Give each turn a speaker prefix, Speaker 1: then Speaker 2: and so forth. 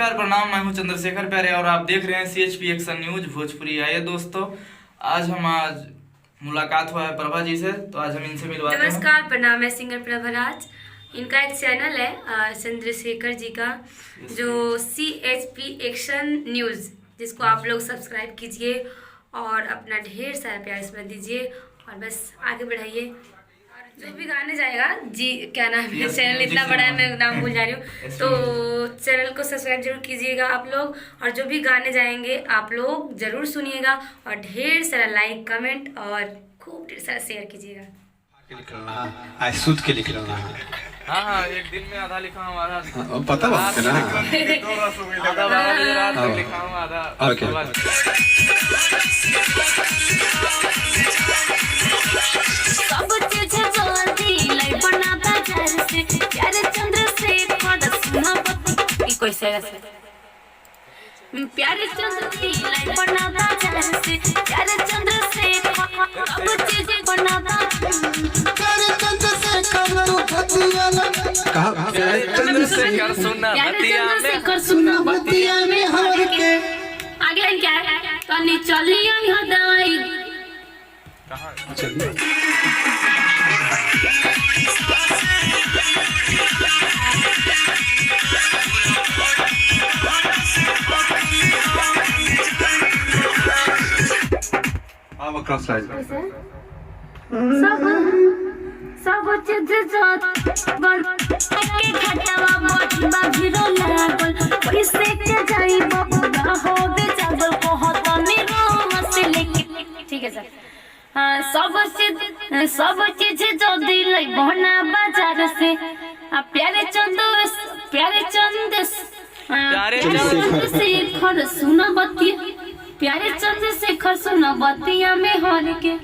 Speaker 1: नमस्कार प्रणाम, मैं हूं चंद्रशेखर प्यारे और आप देख रहे हैं CHP एक्शन न्यूज भोजपुरी। आइए दोस्तों, आज मुलाकात हुआ है प्रभा जी से, तो आज हम इनसे मिलवाते हैं।
Speaker 2: नमस्कार प्रणाम, मैं सिंगर प्रभा राज। इनका एक चैनल है चंद्रशेखर जी का, जो CHP एक्शन न्यूज, जिसको आप लोग सब्सक्राइब कीजिए और अपना ढेर सारा प्यार इसमें दीजिए और बस आगे बढ़ाइए। जो भी गाने जाएगा जी, क्या नाम है, चैनल इतना बड़ा है मैं नाम भूल जा रही हूँ, तो चैनल को सब्सक्राइब जरूर कीजिएगा आप लोग। और जो भी गाने जाएंगे आप लोग जरूर सुनिएगा और ढेर सारा लाइक कमेंट और खूब ढेर सारा शेयर कीजिएगा।
Speaker 3: आज सूद के लिख रहा है।
Speaker 1: हाँ, एक दिन में आधा लिखा हूँ, आधा
Speaker 3: पता बात है ना,
Speaker 1: आधा रात तक लिखा हूँ, आधा
Speaker 2: प्यारे चंद्रशेखर बनाता से, प्यारे चंद्रशेखर सब चीजें बनाता।
Speaker 3: प्यारे चंद्रशेखर सुना बतिया में हार के।
Speaker 2: आगे क्या है, तनी चलिए यहाँ दवाई।
Speaker 3: क्रॉस लाइन
Speaker 2: सब चीज बड़ के घटावा मोटबा गिरो लागल, पैसे के जाई बबुआ हो बे चावल को हतनी रोम से लेके। ठीक है सर। सब चीज जो दिलै बहना बाजार से। प्यारे चंद्रशेखर सुना बतिया, प्यारे चंद्रशेखर सुना बतिया में हर के।